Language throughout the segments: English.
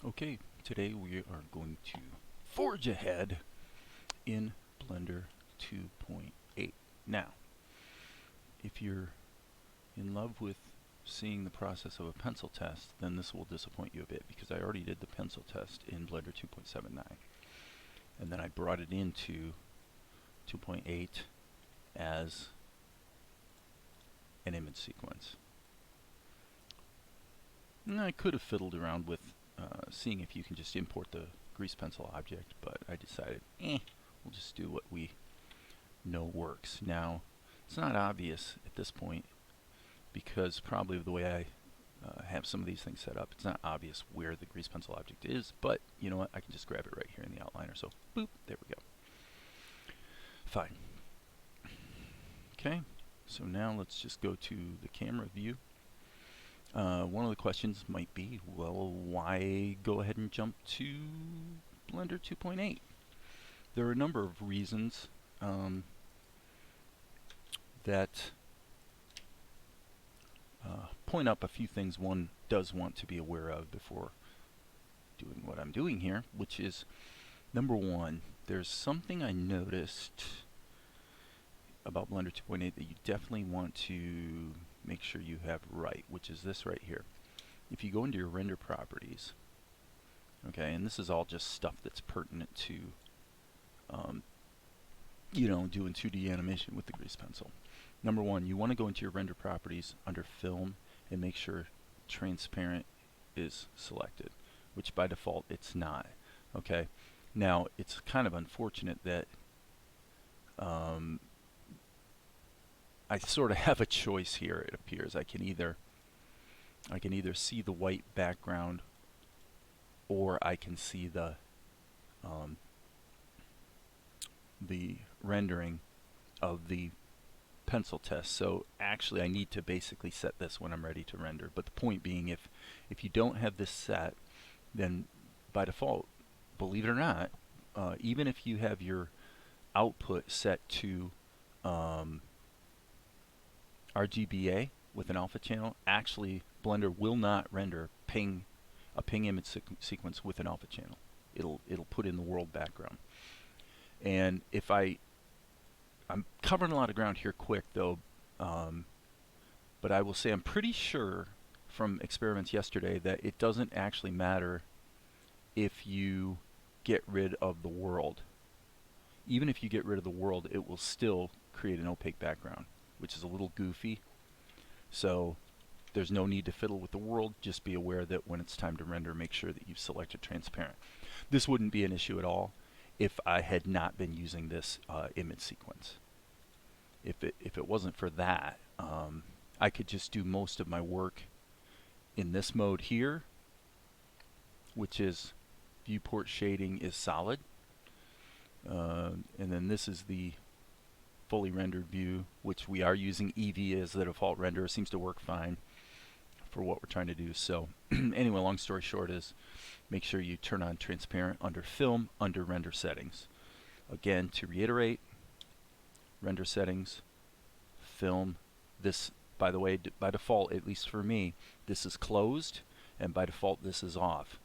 Okay, today we are going to forge ahead in Blender 2.8. Now, if you're in love with seeing the process of a pencil test, then this will disappoint you a bit because I already did the pencil test in Blender 2.79. And then I brought it into 2.8 as an image sequence. And I could have fiddled around with seeing if you can just import the grease pencil object, but I decided, we'll just do what we know works. Now, it's not obvious at this point because probably the way I have some of these things set up, it's not obvious where the grease pencil object is, but you know what, I can just grab it right here in the outliner. So, boop, there we go. Fine. Okay, so now let's just go to the camera view. One of the questions might be, well, why go ahead and jump to Blender 2.8? There are a number of reasons that point up a few things one does want to be aware of before doing what I'm doing here, which is, number one, there's something I noticed about Blender 2.8 that you definitely want to make sure you have right, which is this right here. If you go into your render properties, okay, and this is all just stuff that's pertinent to doing 2D animation with the grease pencil. Number one, you want to go into your render properties under film and make sure transparent is selected, which by default it's not. Okay, now it's kind of unfortunate that I sort of have a choice here. It appears I can either see the white background, or I can see the rendering of the pencil test. So actually I need to basically set this when I'm ready to render. But the point being, if you don't have this set, then by default, believe it or not, even if you have your output set to RGBA with an alpha channel, actually Blender will not render a ping image sequence with an alpha channel. It'll put in the world background. And if I'm covering a lot of ground here quick though, but I will say I'm pretty sure from experiments yesterday that it doesn't actually matter if you get rid of the world. Even if you get rid of the world, it will still create an opaque background, which is a little goofy. So there's no need to fiddle with the world. Just be aware that when it's time to render, make sure that you've selected transparent. This wouldn't be an issue at all if I had not been using this image sequence. If it wasn't for that, I could just do most of my work in this mode here, which is viewport shading is solid. And then this is the fully rendered view, which we are using Eevee as the default renderer. Seems to work fine for what we're trying to do. So anyway, long story short is make sure you turn on transparent under film, under render settings. Again, to reiterate, render settings, film. This, by the way, by default, at least for me, this is closed, and by default this is off.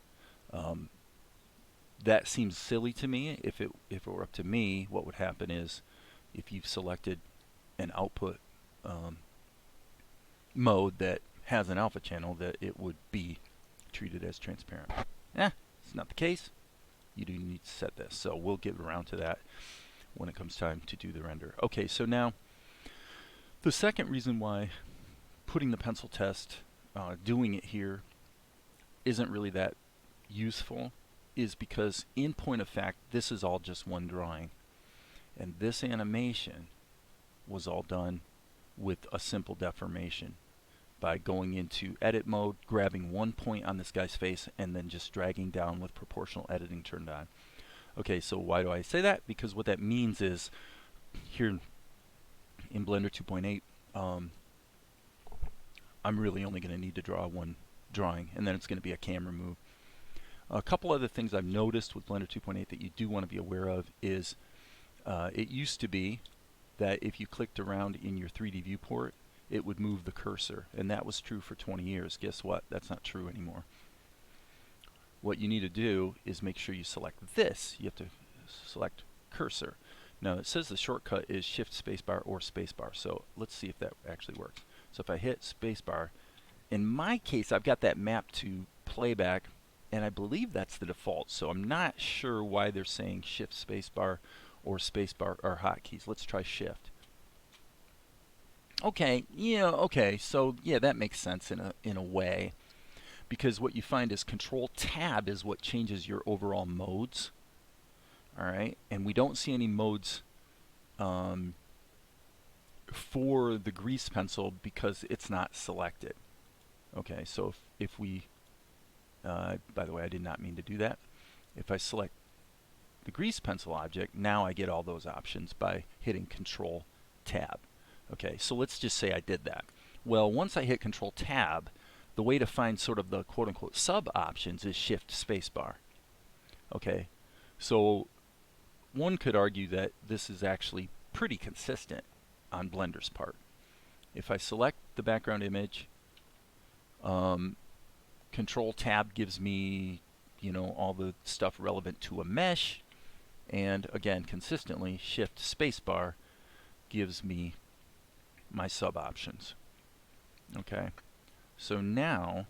That seems silly to me. If it were up to me, what would happen is, if you've selected an output mode that has an alpha channel, that it would be treated as transparent. It's not the case. You do need to set this, so we'll get around to that when it comes time to do the render. Okay, so now the second reason why putting the pencil test, doing it here, isn't really that useful is because, in point of fact, this is all just one drawing. And this animation was all done with a simple deformation by going into edit mode, grabbing one point on this guy's face, and then just dragging down with proportional editing turned on. Okay, so why do I say that? Because what that means is, here in Blender 2.8, I'm really only going to need to draw one drawing, and then it's going to be a camera move. A couple other things I've noticed with Blender 2.8 that you do want to be aware of is, it used to be that if you clicked around in your 3D viewport, it would move the cursor, and that was true for 20 years. Guess what? That's not true anymore. what you need to do is make sure you select this. You have to select cursor. Now it says the shortcut is Shift Spacebar or Spacebar, so let's see if that actually works. So if I hit Spacebar, in my case I've got that map to playback, and I believe that's the default, so I'm not sure why they're saying Shift Spacebar or Spacebar are hotkeys. Let's try Shift. Okay, yeah, okay, so yeah, that makes sense in a way, because what you find is Control Tab is what changes your overall modes. All right, and we don't see any modes for the grease pencil because it's not selected. Okay, so if we, by the way, I did not mean to do that. If I select the grease pencil object, now I get all those options by hitting Control Tab. Okay, so let's just say I did that. Well, once I hit Control Tab, the way to find sort of the quote-unquote sub options is Shift Spacebar. Okay, so one could argue that this is actually pretty consistent on Blender's part. If I select the background image, Control Tab gives me, you know, all the stuff relevant to a mesh, and again, consistently, Shift Spacebar gives me my sub options. Okay, so now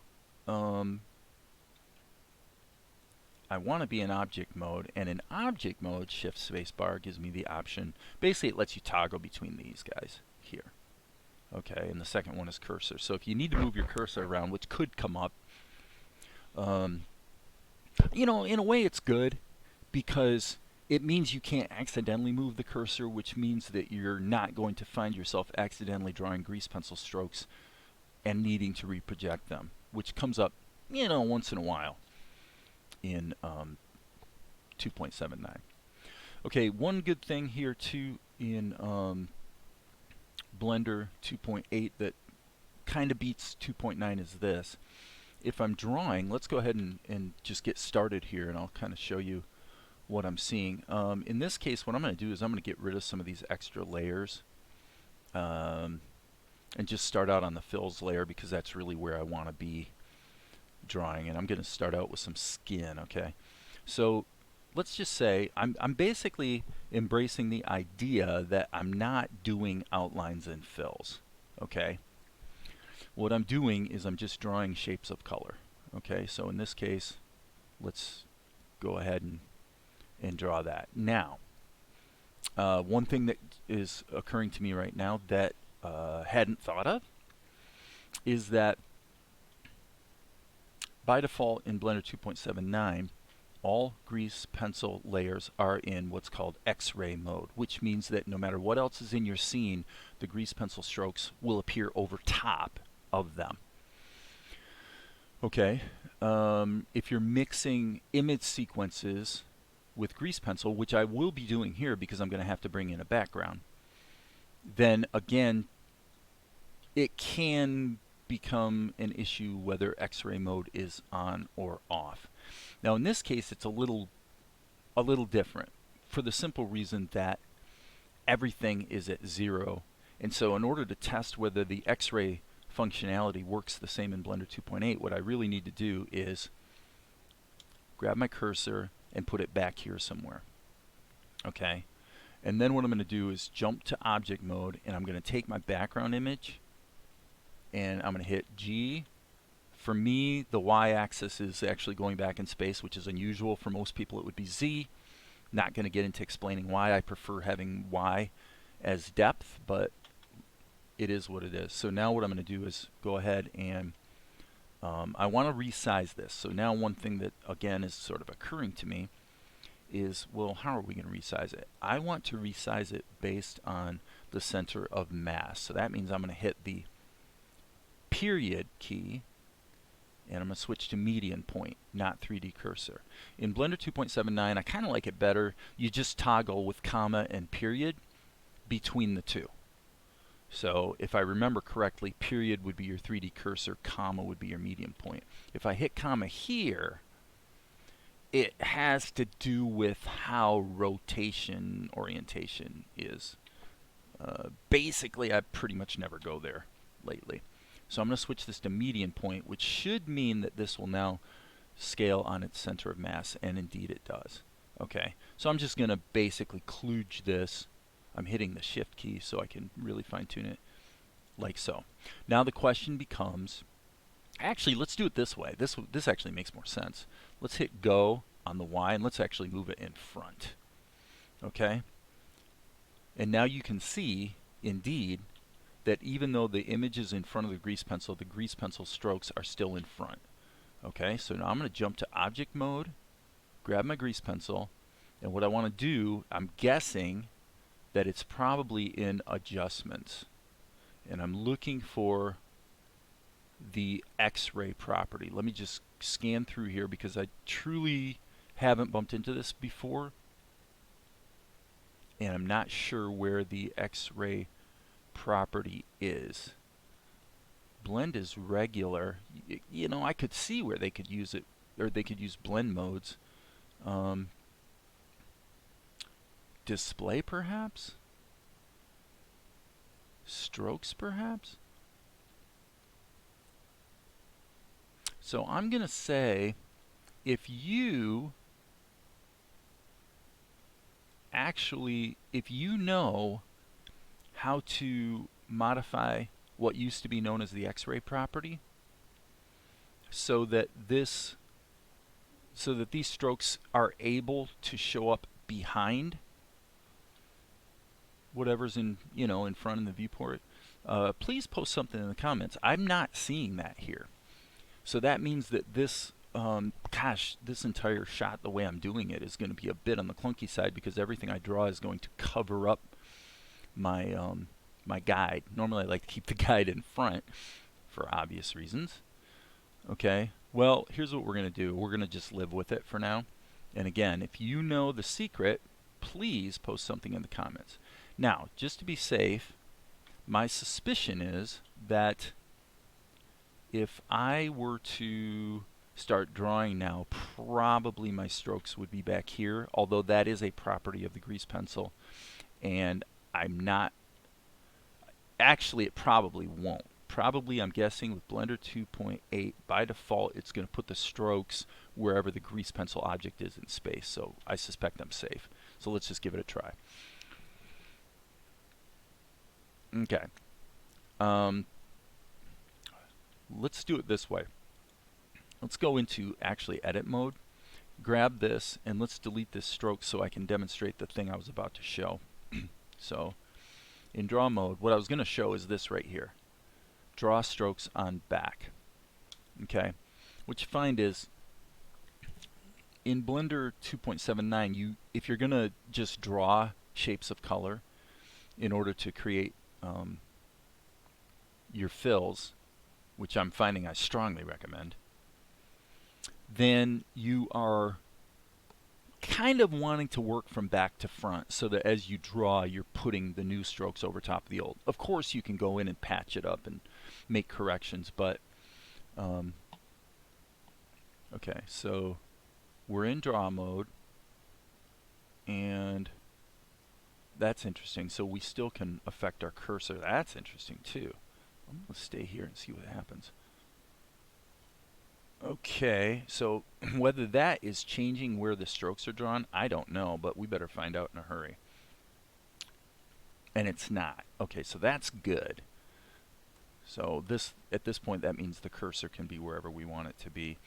I want to be in object mode, and in object mode, Shift Spacebar gives me the option. Basically, it lets you toggle between these guys here. Okay, and the second one is cursor. So if you need to move your cursor around, which could come up, you know, in a way it's good because it means you can't accidentally move the cursor, which means that you're not going to find yourself accidentally drawing grease pencil strokes and needing to reproject them, which comes up, you know, once in a while in 2.79. Okay, one good thing here too in Blender 2.8 that kind of beats 2.9 is this. If I'm drawing, let's go ahead and just get started here, and I'll kind of show you what I'm seeing. In this case, what I'm going to do is I'm going to get rid of some of these extra layers and just start out on the fills layer because that's really where I want to be drawing, and I'm going to start out with some skin. Okay, so let's just say I'm basically embracing the idea that I'm not doing outlines and fills. Okay, what I'm doing is I'm just drawing shapes of color. Okay, so in this case, let's go ahead and draw that. Now, one thing that is occurring to me right now that hadn't thought of is that by default in Blender 2.79, all grease pencil layers are in what's called X-ray mode, which means that no matter what else is in your scene, the grease pencil strokes will appear over top of them. Okay, if you're mixing image sequences with grease pencil, which I will be doing here because I'm going to have to bring in a background, then again, it can become an issue whether X-ray mode is on or off. Now in this case it's a little different for the simple reason that everything is at 0, and so in order to test whether the X-ray functionality works the same in Blender 2.8, what I really need to do is grab my cursor and put it back here somewhere. Okay, and then what I'm going to do is jump to object mode, and I'm going to take my background image and I'm going to hit G. For me, the y-axis is actually going back in space, which is unusual. For most people it would be Z. Not going to get into explaining why. I prefer having y as depth, but it is what it is. So now what I'm going to do is go ahead and I want to resize this. So now one thing that again is sort of occurring to me is, well, how are we going to resize it? I want to resize it based on the center of mass. So that means I'm going to hit the period key, and I'm going to switch to median point, not 3D cursor. In Blender 2.79, I kind of like it better. You just toggle with comma and period between the two. So if I remember correctly, period would be your 3D cursor, comma would be your median point. If I hit comma here, it has to do with how rotation orientation is. Basically, I pretty much never go there lately. So I'm going to switch this to median point, which should mean that this will now scale on its center of mass, and indeed it does. Okay, so I'm just going to basically kludge this. I'm hitting the shift key so I can really fine tune it like so. Now the question becomes, actually let's do it this way. This actually makes more sense. Let's hit go on the Y and let's actually move it in front. Okay, and now you can see indeed that even though the image is in front of the grease pencil strokes are still in front. Okay, so now I'm going to jump to object mode, grab my grease pencil, and what I want to do, I'm guessing that it's probably in adjustments, and I'm looking for the X-ray property. Let me just scan through here because I truly haven't bumped into this before, and I'm not sure where the X-ray property is. Blend is regular. You know, I could see where they could use it, or they could use blend modes. Display perhaps? Strokes perhaps? So I'm going to say if you know how to modify what used to be known as the X-ray property so that these strokes are able to show up behind whatever's in front of the viewport, please post something in the comments. I'm not seeing that here. So that means that this this entire shot, the way I'm doing it, is going to be a bit on the clunky side because everything I draw is going to cover up my my guide. Normally I like to keep the guide in front for obvious reasons. Okay, well, here's what we're going to do. We're going to just live with it for now. And again, if you know the secret, please post something in the comments. Now, just to be safe, my suspicion is that if I were to start drawing now, probably my strokes would be back here, although that is a property of the grease pencil, and I'm not, actually it probably won't. Probably, I'm guessing with Blender 2.8, by default it's going to put the strokes wherever the grease pencil object is in space, so I suspect I'm safe. So let's just give it a try. Okay. Let's do it this way. Let's go into actually edit mode, grab this, and let's delete this stroke so I can demonstrate the thing I was about to show. So in draw mode, what I was going to show is this right here. Draw strokes on back. Okay. What you find is in Blender 2.79, if you're going to just draw shapes of color in order to create your fills, which I'm finding I strongly recommend, then you are kind of wanting to work from back to front so that as you draw, you're putting the new strokes over top of the old. Of course, you can go in and patch it up and make corrections, but okay, so we're in draw mode, and that's interesting. So we still can affect our cursor. That's interesting too. I'm going to stay here and see what happens. Okay, so whether that is changing where the strokes are drawn, I don't know, but we better find out in a hurry. And it's not. Okay, so that's good. So at this point, that means the cursor can be wherever we want it to be.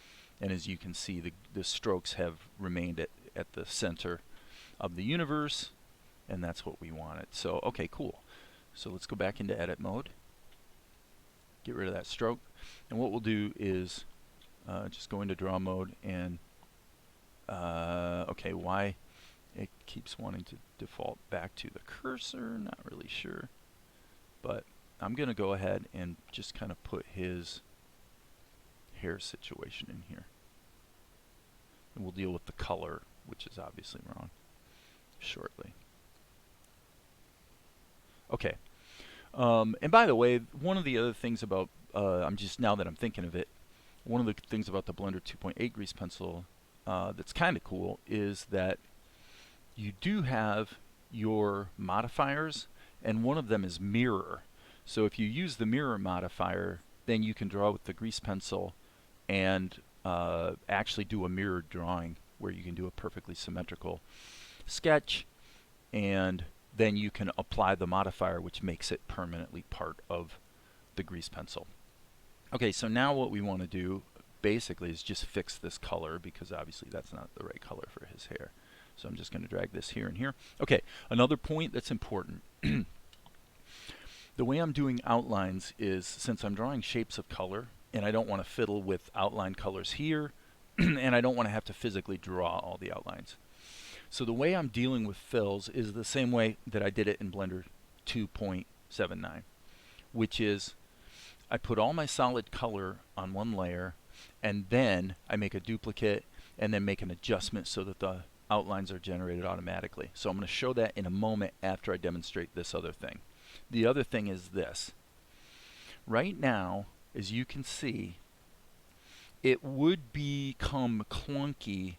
And as you can see, the strokes have remained at the center of the universe, and that's what we wanted. So, okay, cool. So let's go back into edit mode. Get rid of that stroke. And what we'll do is just go into draw mode and okay, why it keeps wanting to default back to the cursor, not really sure, but I'm gonna go ahead and just kind of put his hair situation in here, and we'll deal with the color, which is obviously wrong, shortly. Okay, and by the way, one of the other things about now that I'm thinking of it, one of the things about the Blender 2.8 grease pencil that's kind of cool is that you do have your modifiers, and one of them is mirror. So if you use the mirror modifier, then you can draw with the grease pencil and actually do a mirrored drawing where you can do a perfectly symmetrical sketch, and then you can apply the modifier which makes it permanently part of the grease pencil. Okay, so now what we want to do basically is just fix this color, because obviously that's not the right color for his hair. So I'm just going to drag this here and here. Okay, another point that's important. The way I'm doing outlines is, since I'm drawing shapes of color, and I don't want to fiddle with outline colors here, and I don't want to have to physically draw all the outlines. So the way I'm dealing with fills is the same way that I did it in Blender 2.79, which is I put all my solid color on one layer, and then I make a duplicate and then make an adjustment so that the outlines are generated automatically. So I'm going to show that in a moment after I demonstrate this other thing. The other thing is this. Right now, as you can see, it would become clunky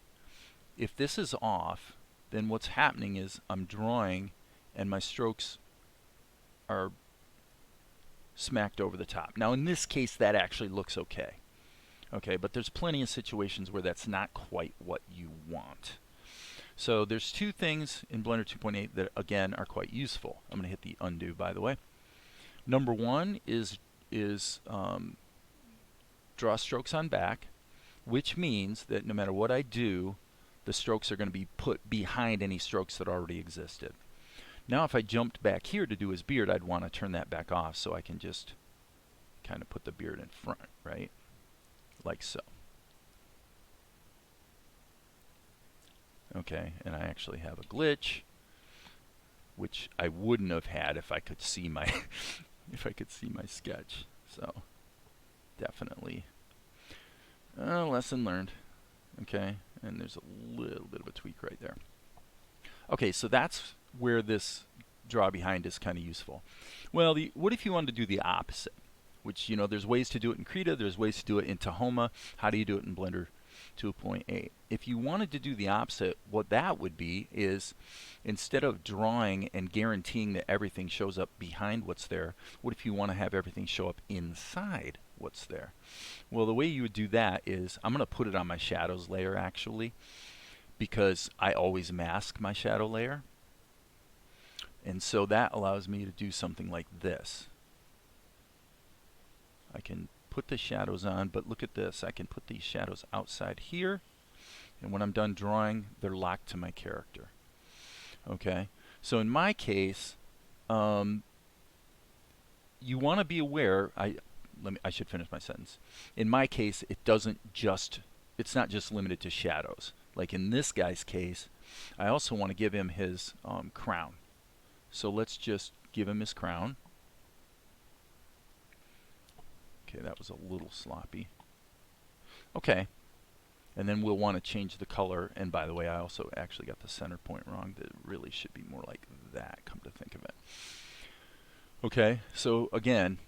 if this is off. Then what's happening is I'm drawing and my strokes are smacked over the top. Now in this case that actually looks okay. Okay, but there's plenty of situations where that's not quite what you want. So there's two things in Blender 2.8 that again are quite useful. I'm going to hit the undo, by the way. Number one is draw strokes on back, which means that no matter what I do, the strokes are going to be put behind any strokes that already existed. Now if I jumped back here to do his beard, I'd want to turn that back off so I can just kind of put the beard in front, right? Like so. Okay, and I actually have a glitch, which I wouldn't have had if I could see my if I could see my sketch. So definitely lesson learned. Okay, and there's a little bit of a tweak right there. Okay, so that's where this draw behind is kind of useful. Well, what if you wanted to do the opposite? Which, you know, there's ways to do it in Krita, there's ways to do it in Tahoma. How do you do it in Blender 2.8? If you wanted to do the opposite, what that would be is, instead of drawing and guaranteeing that everything shows up behind what's there, what if you want to have everything show up inside what's there? Well, the way you would do that is, I'm going to put it on my shadows layer actually, because I always mask my shadow layer. And so that allows me to do something like this. I can put the shadows on, but look at this. I can put these shadows outside here, and when I'm done drawing, they're locked to my character. Okay, so in my case, you want to be aware. I should finish my sentence. In my case, it's not just limited to shadows. Like in this guy's case, I also want to give him his crown. So let's just give him his crown. Okay, that was a little sloppy. Okay, and then we'll want to change the color. And by the way, I also actually got the center point wrong. That really should be more like that, come to think of it. Okay, so again,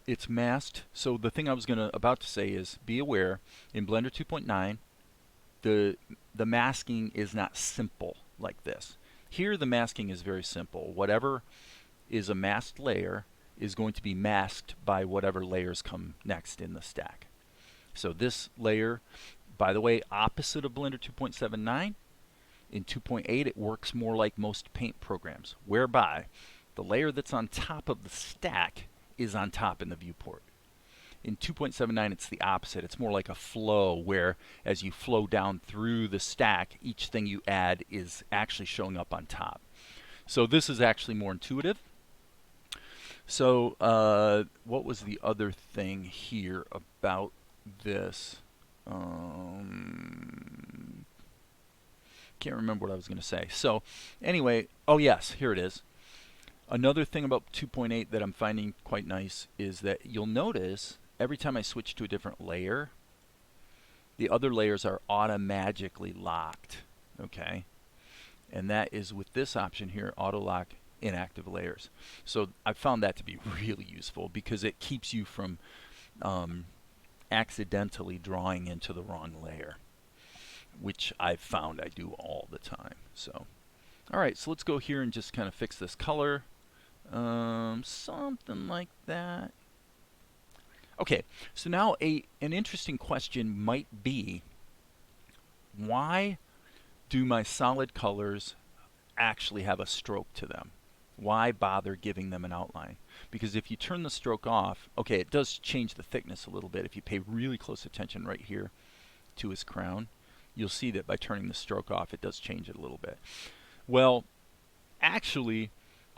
it's masked. So the thing I was about to say is, be aware, in Blender 2.9, the masking is not simple like this. Here the masking is very simple. Whatever is a masked layer is going to be masked by whatever layers come next in the stack. So this layer, by the way, opposite of Blender 2.79, in 2.8 it works more like most paint programs, whereby the layer that's on top of the stack is on top in the viewport. In 2.79 it's the opposite. It's more like a flow, where as you flow down through the stack, each thing you add is actually showing up on top. So this is actually more intuitive. So what was the other thing here about this? Can't remember what I was going to say. So anyway, oh yes, here it is. Another thing about 2.8 that I'm finding quite nice is that you'll notice every time I switch to a different layer, the other layers are automatically locked. Okay, and that is with this option here, auto lock inactive layers. So I found that to be really useful, because it keeps you from accidentally drawing into the wrong layer, which I've found I do all the time. So alright, so let's go here and just kind of fix this color, something like that. Okay, so now an interesting question might be, why do my solid colors actually have a stroke to them? Why bother giving them an outline? Because if you turn the stroke off, okay, it does change the thickness a little bit. If you pay really close attention right here to his crown, you'll see that by turning the stroke off, it does change it a little bit. Well, actually,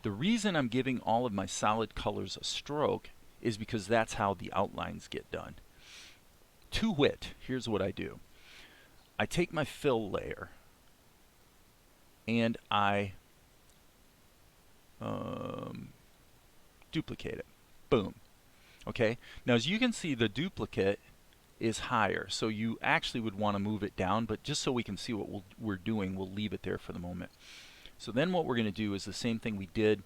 the reason I'm giving all of my solid colors a stroke is because that's how the outlines get done. To wit, here's what I do. I take my fill layer and I duplicate it. Boom. Okay. Now, as you can see, the duplicate is higher, so you actually would want to move it down, but just so we can see what we're doing, we'll leave it there for the moment. So then what we're going to do is the same thing we did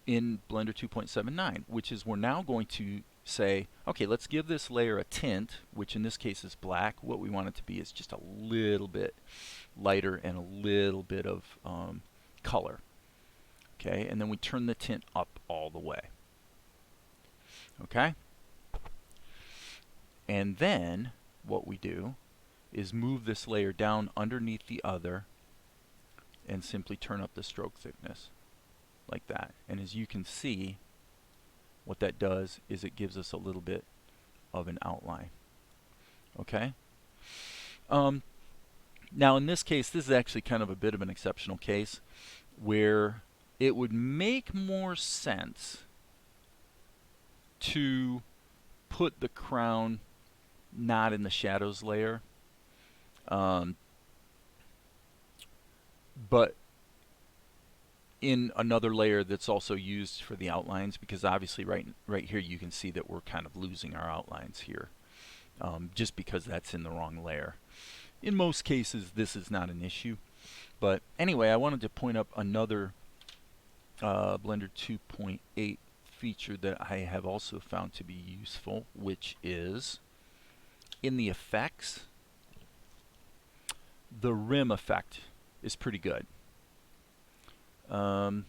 in Blender 2.79, which is we're now going to say, okay, let's give this layer a tint, which in this case is black. What we want it to be is just a little bit lighter and a little bit of color. Okay, and then we turn the tint up all the way. Okay? And then what we do is move this layer down underneath the other and simply turn up the stroke thickness like that. And as you can see, what that does is it gives us a little bit of an outline. Okay? Now in this case, this is actually kind of a bit of an exceptional case where it would make more sense to put the crown not in the shadows layer, but in another layer that's also used for the outlines, because obviously right here you can see that we're kind of losing our outlines here, just because that's in the wrong layer. In most cases this is not an issue, but anyway, I wanted to point up another Blender 2.8 feature that I have also found to be useful, which is in the effects, the rim effect is pretty good. And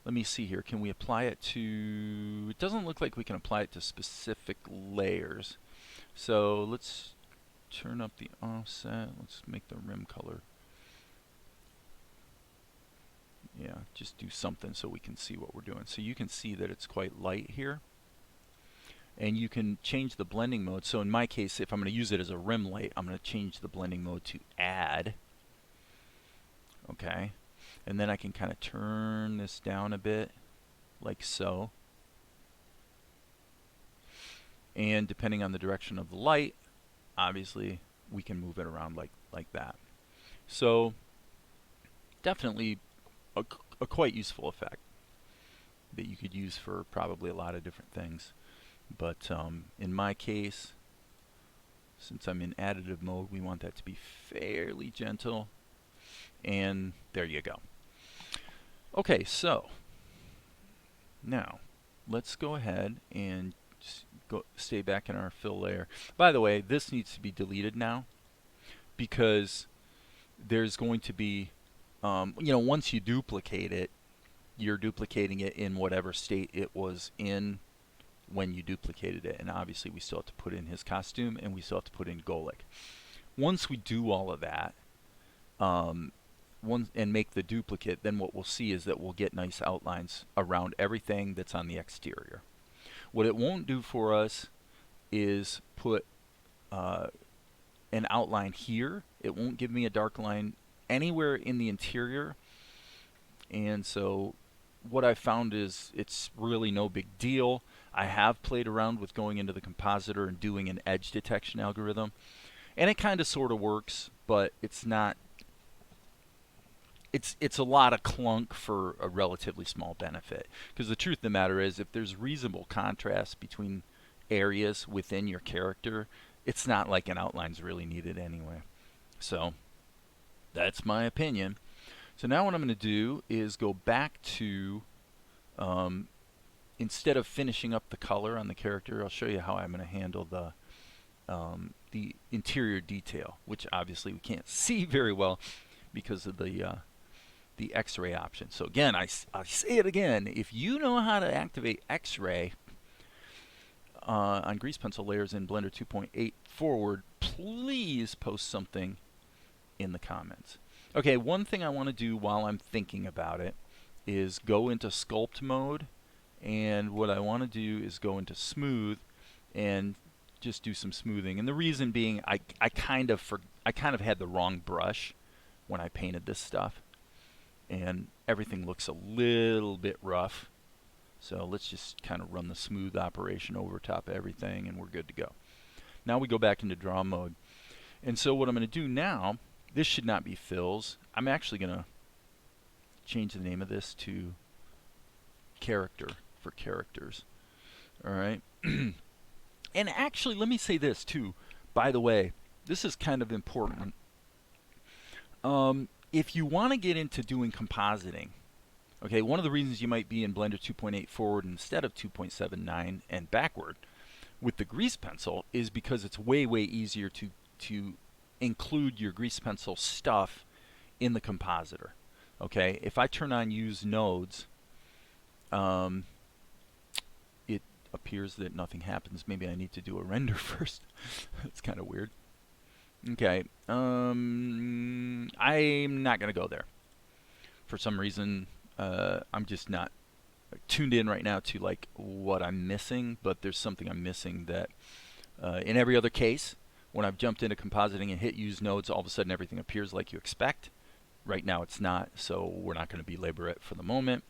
let me see here. Can we apply it to... It doesn't look like we can apply it to specific layers. So let's turn up the offset. Let's make the rim color. Yeah, just do something so we can see what we're doing. So you can see that it's quite light here. And you can change the blending mode. So in my case, if I'm going to use it as a rim light, I'm going to change the blending mode to add. Okay. And then I can kind of turn this down a bit, like so. And depending on the direction of the light, obviously we can move it around like that. So definitely a quite useful effect that you could use for probably a lot of different things. But in my case, since I'm in additive mode, we want that to be fairly gentle. And there you go. Okay, so now let's go ahead and stay back in our fill layer. By the way, this needs to be deleted now because there's going to be, once you duplicate it, you're duplicating it in whatever state it was in when you duplicated it. And obviously we still have to put in his costume and we still have to put in Golik. Once we do all of that, and make the duplicate, then what we'll see is that we'll get nice outlines around everything that's on the exterior. What it won't do for us is put an outline here. It won't give me a dark line anywhere in the interior. And so what I found is it's really no big deal. I have played around with going into the compositor and doing an edge detection algorithm, and it kind of sort of works, but it's not. It's a lot of clunk for a relatively small benefit. Because the truth of the matter is, if there's reasonable contrast between areas within your character, it's not like an outline's really needed anyway. So that's my opinion. So now what I'm going to do is go back to, instead of finishing up the color on the character, I'll show you how I'm going to handle the interior detail, which obviously we can't see very well because of the the X-ray option. So again, I say it again, if you know how to activate X-ray on grease pencil layers in Blender 2.8 forward, please post something in the comments. Okay, one thing I want to do while I'm thinking about it is go into sculpt mode, and what I want to do is go into smooth and just do some smoothing. And the reason being, I kind of had the wrong brush when I painted this stuff, and everything looks a little bit rough. So let's just kind of run the smooth operation over top of everything, and we're good to go. Now we go back into draw mode. And so what I'm going to do now, this should not be fills. I'm actually going to change the name of this to character for characters. All right. And actually, let me say this too. By the way, this is kind of important. If you want to get into doing compositing, okay, one of the reasons you might be in Blender 2.8 forward instead of 2.79 and backward with the grease pencil is because it's way, way easier to include your grease pencil stuff in the compositor. Okay, if I turn on use nodes, it appears that nothing happens. Maybe I need to do a render first. That's kind of weird. Okay, I'm not going to go there. For some reason, I'm just not tuned in right now to like what I'm missing, but there's something I'm missing that in every other case, when I've jumped into compositing and hit use nodes, all of a sudden everything appears like you expect. Right now it's not, so we're not going to belabor it for the moment.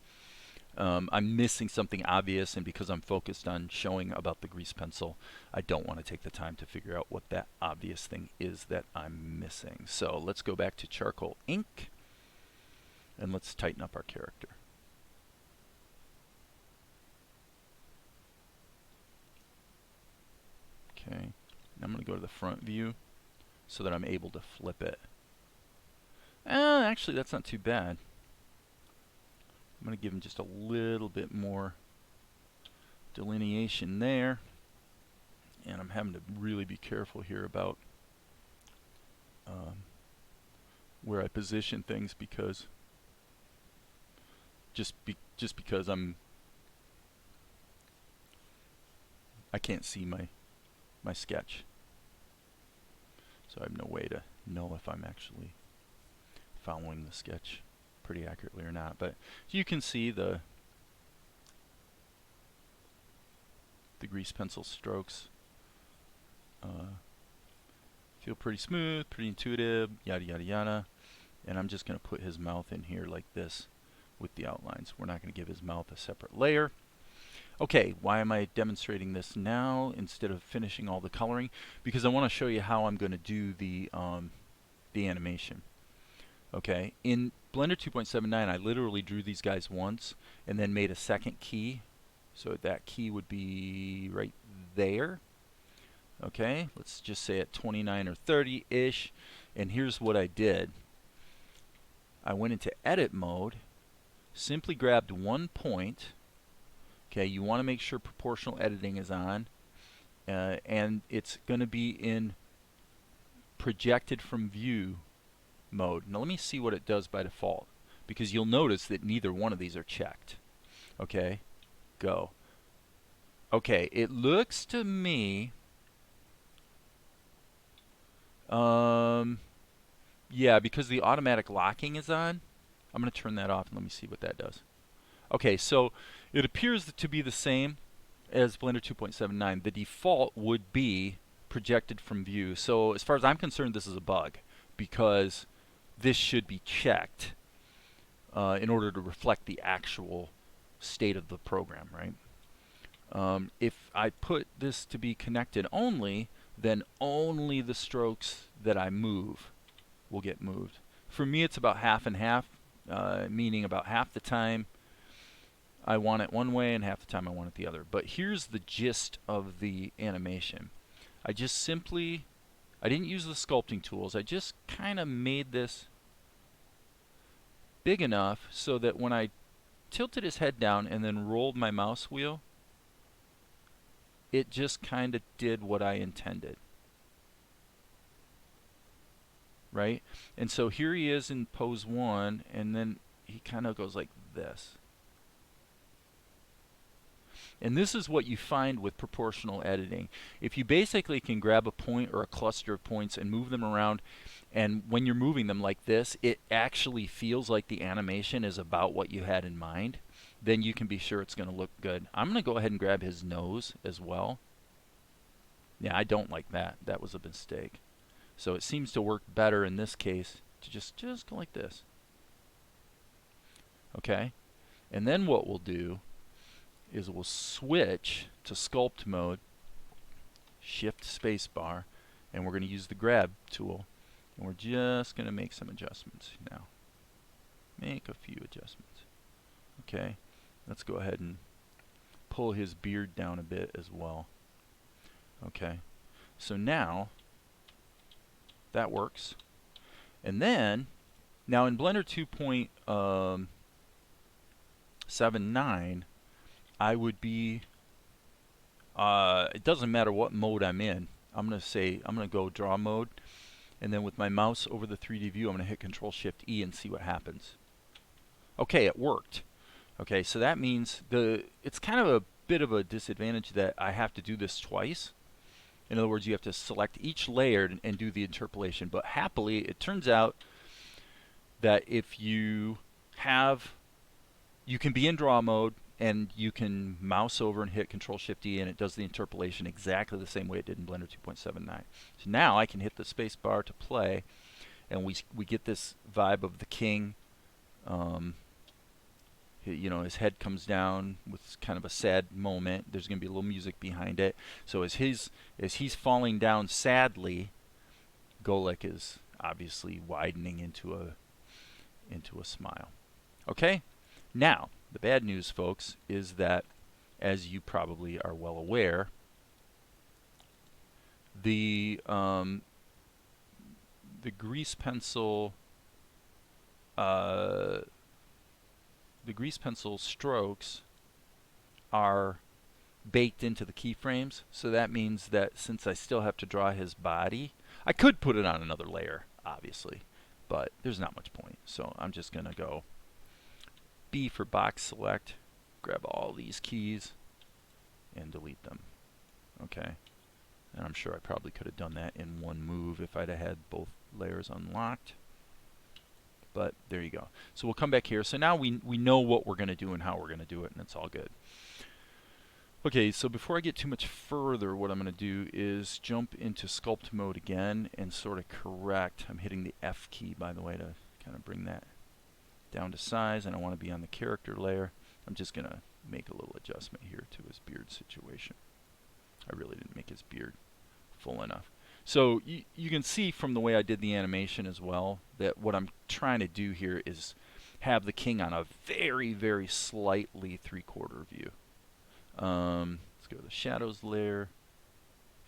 I'm missing something obvious, and because I'm focused on showing about the grease pencil, I don't want to take the time to figure out what that obvious thing is that I'm missing. So let's go back to charcoal ink, and let's tighten up our character. Okay, now I'm going to go to the front view so that I'm able to flip it. Actually, that's not too bad. I'm going to give him just a little bit more delineation there. And I'm having to really be careful here about where I position things, because just because I can't see my sketch, so I have no way to know if I'm actually following the sketch pretty accurately or not. But you can see the grease pencil strokes feel pretty smooth, pretty intuitive, yada yada yada. And I'm just going to put his mouth in here like this with the outlines. We're not going to give his mouth a separate layer. Okay, why am I demonstrating this now instead of finishing all the coloring? Because I want to show you how I'm going to do the animation. Okay, in Blender 2.79, I literally drew these guys once and then made a second key. So that key would be right there. Okay, let's just say at 29 or 30-ish. And here's what I did. I went into edit mode, simply grabbed one point. Okay, you want to make sure proportional editing is on. And it's going to be in projected from view mode. Now let me see what it does by default, because you'll notice that neither one of these are checked. Okay, go. Okay, it looks to me, yeah, because the automatic locking is on. I'm going to turn that off and let me see what that does. Okay, so it appears to be the same as Blender 2.79. The default would be projected from view. So as far as I'm concerned, this is a bug, because this should be checked in order to reflect the actual state of the program, right? If I put this to be connected only, then only the strokes that I move will get moved. For me, it's about half and half, meaning about half the time I want it one way and half the time I want it the other. But here's the gist of the animation. I didn't use the sculpting tools. I just kind of made this big enough so that when I tilted his head down and then rolled my mouse wheel, it just kind of did what I intended. Right? And so here he is in pose 1, and then he kind of goes like this. And this is what you find with proportional editing. If you basically can grab a point or a cluster of points and move them around, and when you're moving them like this, it actually feels like the animation is about what you had in mind, then you can be sure it's going to look good. I'm going to go ahead and grab his nose as well. Yeah, I don't like that. That was a mistake. So it seems to work better in this case to just go like this. Okay? And then what we'll do is we'll switch to sculpt mode, shift spacebar, and we're going to use the grab tool. And we're just going to make some adjustments now. Make a few adjustments. Okay, let's go ahead and pull his beard down a bit as well. Okay, so now that works. And then, now in Blender 2.79, I would be, it doesn't matter what mode I'm in. I'm going to go draw mode, and then with my mouse over the 3D view, I'm going to hit Control-Shift-E and see what happens. Okay, it worked. Okay, so that means it's kind of a bit of a disadvantage that I have to do this twice. In other words, you have to select each layer and do the interpolation. But happily, it turns out that if you can be in draw mode, and you can mouse over and hit Control-Shift-E, and it does the interpolation exactly the same way it did in Blender 2.79. So now I can hit the space bar to play, and we get this vibe of the king. You know, his head comes down with kind of a sad moment. There's going to be a little music behind it. So as he's falling down sadly, Golek is obviously widening into a smile. Okay? Now, the bad news, folks, is that, as you probably are well aware, the grease pencil strokes are baked into the keyframes. So that means that since I still have to draw his body, I could put it on another layer, obviously, but there's not much point. So I'm just going to go B for box select, grab all these keys, and delete them. Okay, and I'm sure I probably could have done that in one move if I'd have had both layers unlocked. But there you go. So we'll come back here. So now we know what we're going to do and how we're going to do it, and it's all good. Okay, so before I get too much further, what I'm going to do is jump into sculpt mode again and sort of correct. I'm hitting the F key, by the way, to kind of bring that down to size, and I want to be on the character layer. I'm just going to make a little adjustment here to his beard situation. I really didn't make his beard full enough. So you can see from the way I did the animation as well that what I'm trying to do here is have the king on a very, very slightly 3/4 view. Let's go to the shadows layer,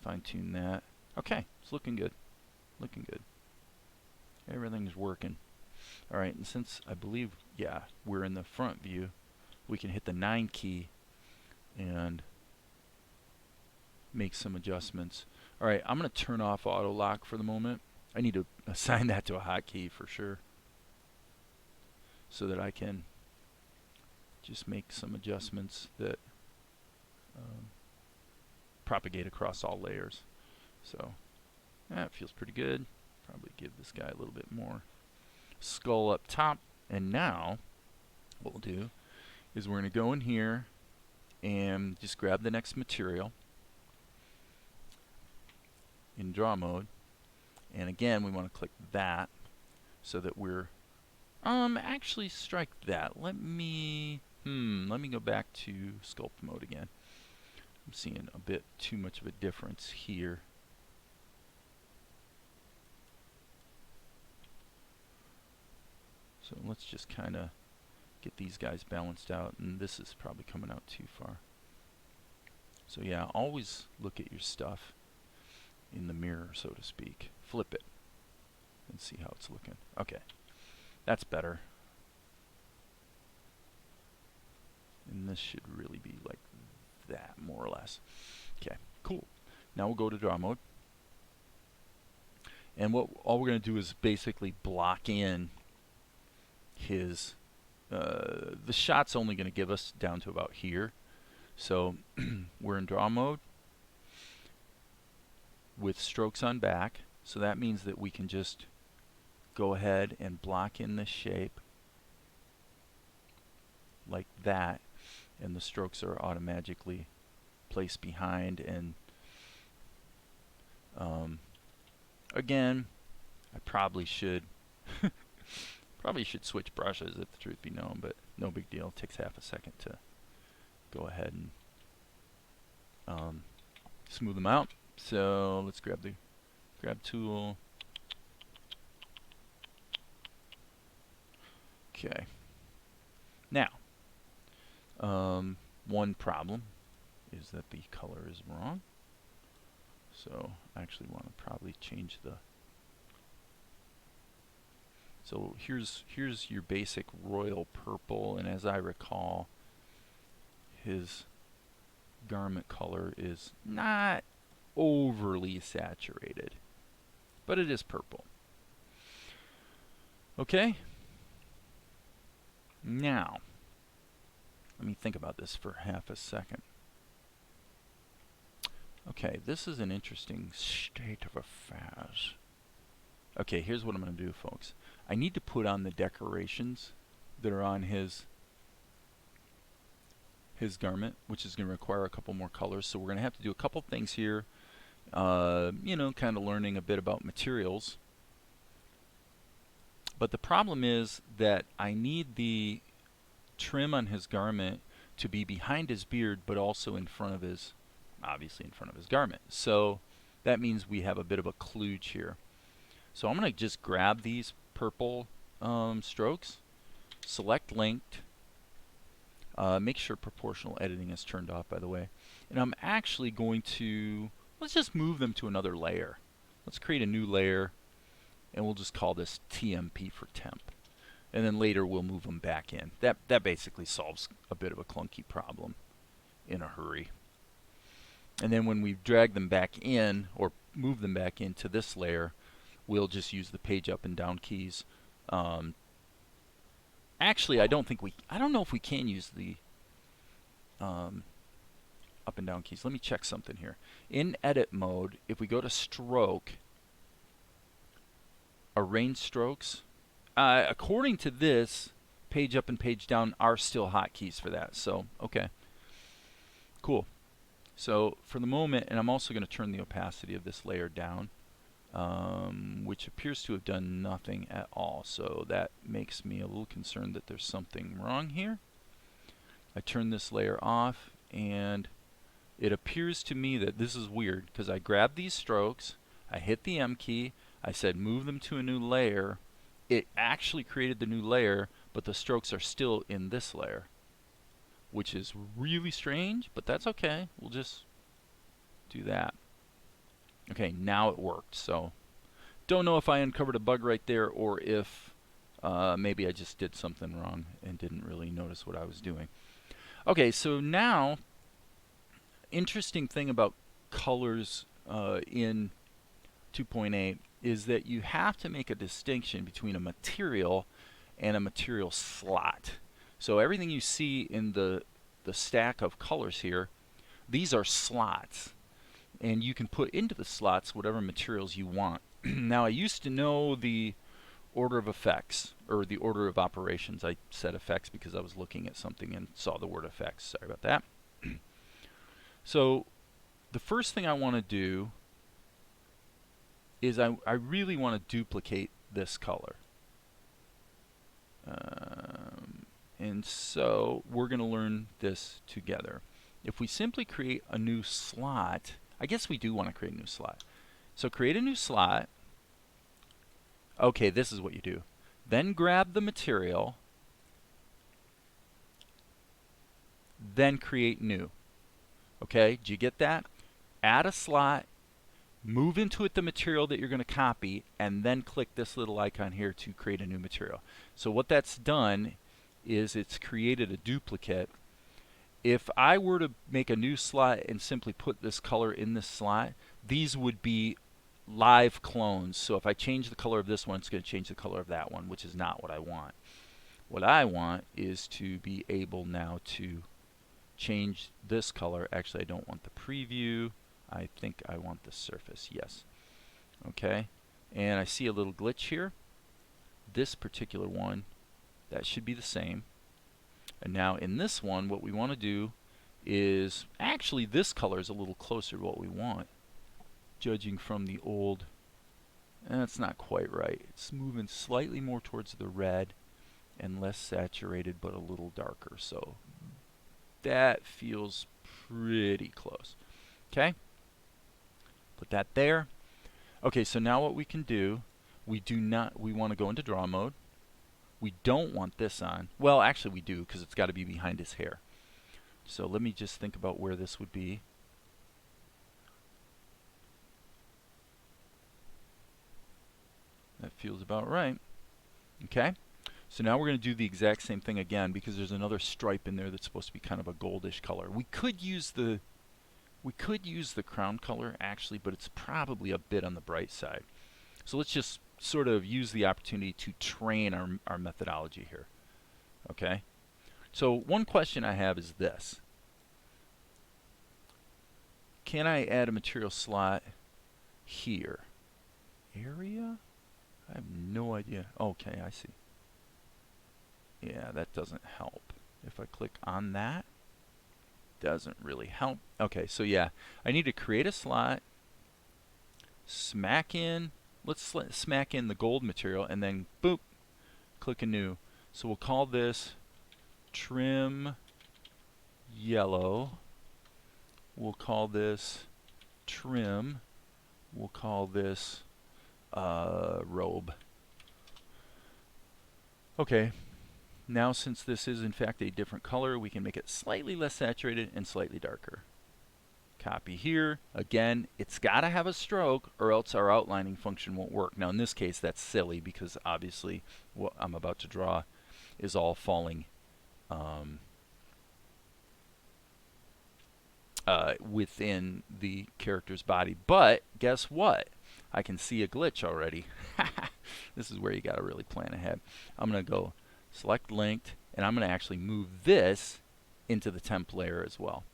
fine tune that. Okay, it's looking good. Looking good. Everything's working. Alright, and since I believe, yeah, we're in the front view, we can hit the 9 key and make some adjustments. Alright, I'm going to turn off auto lock for the moment. I need to assign that to a hotkey for sure, so that I can just make some adjustments that propagate across all layers. So that feels pretty good. Probably give this guy a little bit more skull up top. And now what we'll do is we're going to go in here and just grab the next material in draw mode, and again we want to click that so that we're actually strike that. Let me go back to sculpt mode again. I'm seeing a bit too much of a difference here. So let's just kind of get these guys balanced out, and this is probably coming out too far. So yeah, always look at your stuff in the mirror, so to speak. Flip it and see how it's looking. Okay, that's better. And this should really be like that, more or less. Okay, cool. Now we'll go to draw mode. And all we're going to do is basically block in his the shot's only going to give us down to about here. So we're in draw mode with strokes on back. So that means that we can just go ahead and block in this shape like that, and the strokes are automatically placed behind. And again, I probably should switch brushes if the truth be known, but no big deal. It takes half a second to go ahead and smooth them out. So let's grab the grab tool. Okay. Now, one problem is that the color is wrong. So I actually want to probably change the. So here's your basic royal purple, and as I recall, his garment color is not overly saturated, but it is purple. Okay. Now, let me think about this for half a second. Okay, this is an interesting state of affairs. Okay, here's what I'm going to do, folks. I need to put on the decorations that are on his garment, which is going to require a couple more colors. So we're going to have to do a couple things here. You know, kind of learning a bit about materials. But the problem is that I need the trim on his garment to be behind his beard, but also in front of his, obviously in front of his garment. So that means we have a bit of a kludge here. So I'm going to just grab these purple strokes, select linked, make sure proportional editing is turned off, by the way. And I'm actually going to, let's just move them to another layer. Let's create a new layer, and we'll just call this TMP for temp. And then later we'll move them back in. That basically solves a bit of a clunky problem in a hurry. And then when we drag them back in, or move them back into this layer, we'll just use the page up and down keys. Actually, I don't know if we can use the up and down keys. Let me check something here. In edit mode, if we go to stroke, arrange strokes, according to this, page up and page down are still hotkeys for that. So, okay. Cool. So, for the moment, and I'm also going to turn the opacity of this layer down, which appears to have done nothing at all. So, that makes me a little concerned that there's something wrong here. I turn this layer off, and it appears to me that this is weird, because I grabbed these strokes, I hit the M key, I said move them to a new layer. It actually created the new layer, but the strokes are still in this layer, which is really strange, but that's okay. We'll just do that. Okay, now it worked. So don't know if I uncovered a bug right there, or if maybe I just did something wrong and didn't really notice what I was doing. Okay, so now, interesting thing about colors in 2.8 is that you have to make a distinction between a material and a material slot. So everything you see in the stack of colors here, these are slots, and you can put into the slots whatever materials you want. Now, I used to know the order of effects, or the order of operations. I said effects because I was looking at something and saw the word effects. Sorry about that. So the first thing I want to do is I really want to duplicate this color. And so we're going to learn this together. If we simply create a new slot, I guess we do want to create a new slot. So create a new slot. Okay, this is what you do. Then grab the material, then create new. Okay, do you get that? Add a slot, move into it the material that you're going to copy, and then click this little icon here to create a new material. So what that's done is it's created a duplicate. If I were to make a new slot and simply put this color in this slot, these would be live clones. So if I change the color of this one, it's going to change the color of that one, which is not what I want. What I want is to be able now to change this color. Actually, I don't want the preview. I think I want the surface. Yes. Okay. And I see a little glitch here. This particular one, that should be the same. And now in this one, what we want to do is, actually this color is a little closer to what we want, judging from the old. And that's not quite right. It's moving slightly more towards the red and less saturated, but a little darker. So that feels pretty close. Okay, put that there. Okay, so now what we can do, we want to go into draw mode. We don't want this on. Well, actually we do, because it's got to be behind his hair. So let me just think about where this would be. That feels about right. Okay, so now we're going to do the exact same thing again, because there's another stripe in there that's supposed to be kind of a goldish color. We could use the crown color actually, but it's probably a bit on the bright side. So let's just sort of use the opportunity to train our methodology here. Okay, so one question I have is this: can I add a material slot here? Area? I have no idea. Okay, I see. Yeah, that doesn't help. If I click on that, doesn't really help. Okay, so yeah, I need to create a slot, smack in, let's smack in the gold material, and then boop, click anew. So we'll call this trim yellow. We'll call this trim. We'll call this robe. Okay, now since this is in fact a different color, we can make it slightly less saturated and slightly darker. Copy here. Again, it's got to have a stroke or else our outlining function won't work. Now in this case that's silly, because obviously what I'm about to draw is all falling within the character's body. But guess what? I can see a glitch already. This is where you got to really plan ahead. I'm going to go select linked, and I'm going to actually move this into the temp layer as well.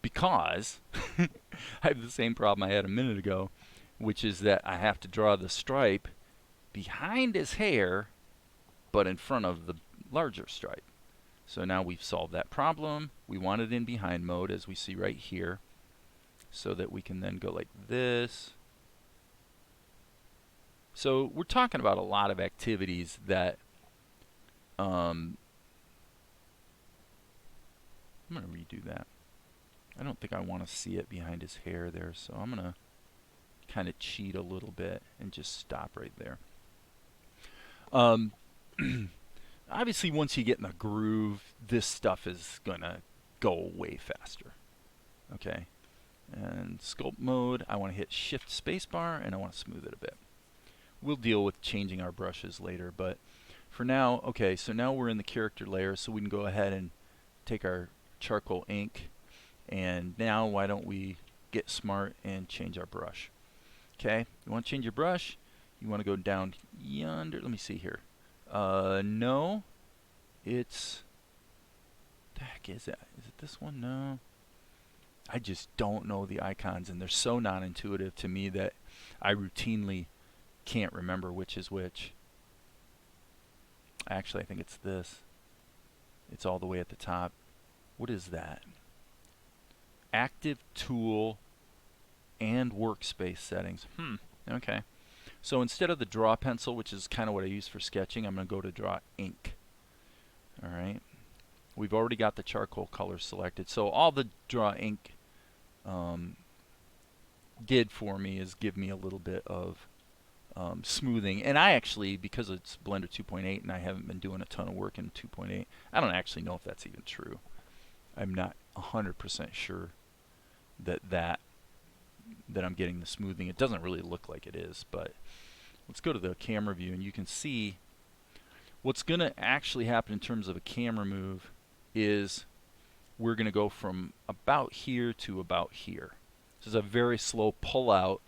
Because I have the same problem I had a minute ago, which is that I have to draw the stripe behind his hair, but in front of the larger stripe. So now we've solved that problem. We want it in behind mode, as we see right here, so that we can then go like this. So we're talking about a lot of activities that I'm going to redo that. I don't think I want to see it behind his hair there, so I'm going to kind of cheat a little bit and just stop right there. Obviously, once you get in the groove, this stuff is going to go way faster. Okay, and sculpt mode, I want to hit Shift Spacebar, and I want to smooth it a bit. We'll deal with changing our brushes later, but for now, okay, so now we're in the character layer, so we can go ahead and take our charcoal ink, and now why don't we get smart and change our brush. Okay, you want to change your brush, you want to go down yonder, let me see here. No, it's, the heck is it? Is it this one? No. I just don't know the icons, and they're so non-intuitive to me that I routinely can't remember which is which. Actually, I think it's this. It's all the way at the top. What is that? Active tool and workspace settings. Okay. So instead of the draw pencil, which is kind of what I use for sketching, I'm going to go to draw ink. All right. We've already got the charcoal color selected. So all the draw ink did for me is give me a little bit of smoothing. And I actually, because it's Blender 2.8 and I haven't been doing a ton of work in 2.8, I don't actually know if that's even true. I'm not 100% sure that I'm getting the smoothing. It doesn't really look like it is, but let's go to the camera view, and you can see what's going to actually happen in terms of a camera move is we're going to go from about here to about here. This is a very slow pull out,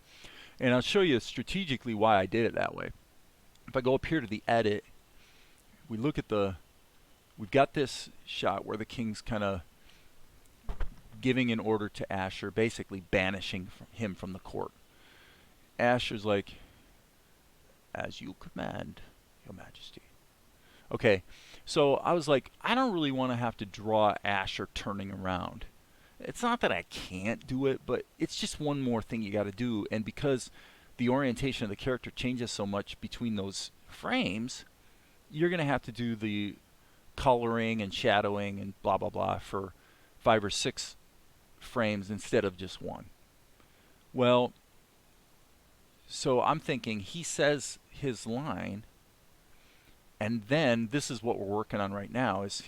and I'll show you strategically why I did it that way. If I go up here to the edit, we look at we've got this shot where the king's kind of giving an order to Asher, basically banishing him from the court. Asher's like, as you command, your majesty. Okay, so I was like, I don't really want to have to draw Asher turning around. It's not that I can't do it, but it's just one more thing you got to do. And because the orientation of the character changes so much between those frames, you're going to have to do the coloring and shadowing and blah, blah, blah for 5 or 6 frames instead of just one. Well, so I'm thinking he says his line, and then this is what we're working on right now, is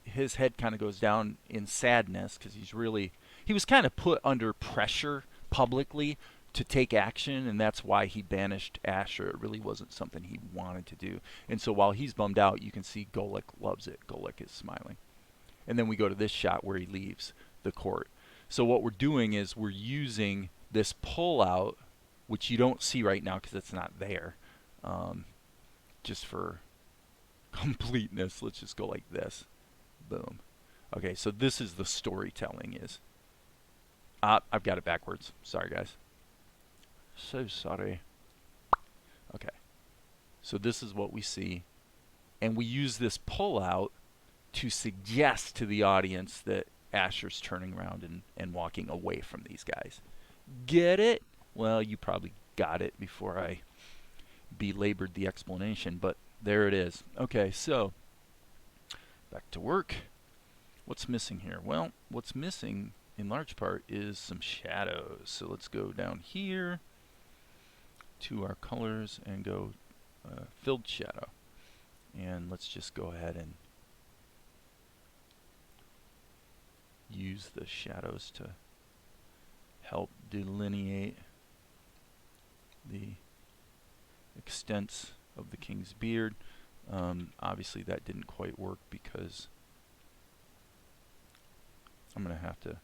his head kind of goes down in sadness because he was kind of put under pressure publicly to take action, and that's why he banished Asher. It really wasn't something he wanted to do. And so while he's bummed out, you can see Golek loves it. Golek is smiling. And then we go to this shot where he leaves the court. So what we're doing is we're using this pull out, which you don't see right now because it's not there. Just for completeness, let's just go like this. Boom. Okay, so this is the storytelling is. I've got it backwards. Sorry, guys. So sorry. Okay. So this is what we see. And we use this pull out to suggest to the audience that Asher's turning around and walking away from these guys. Get it? Well, you probably got it before I belabored the explanation, but there it is. Okay, so back to work. What's missing here? Well, what's missing in large part is some shadows. So let's go down here to our colors and go filled shadow. And let's just go ahead and use the shadows to help delineate the extents of the king's beard. Obviously that didn't quite work because I'm going to have to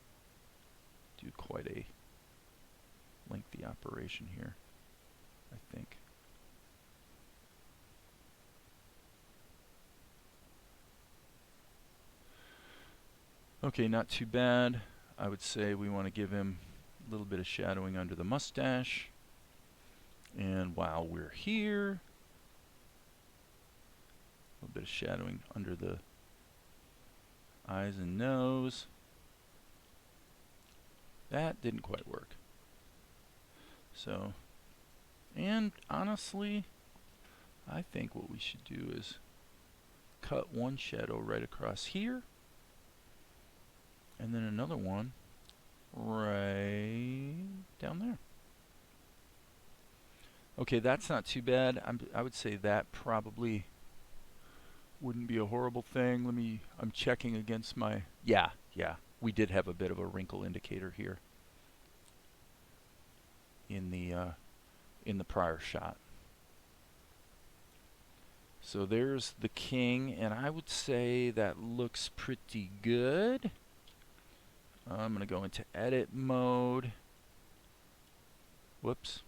do quite a lengthy operation here, I think. Okay, not too bad. I would say we want to give him a little bit of shadowing under the mustache. And while we're here, a little bit of shadowing under the eyes and nose. That didn't quite work. So, and honestly, I think what we should do is cut one shadow right across here, and then another one right down there. Okay, that's not too bad. I would say that probably wouldn't be a horrible thing. I'm checking against my, yeah, we did have a bit of a wrinkle indicator here in the prior shot. So there's the king, and I would say that looks pretty good. I'm going to go into edit mode. Whoops.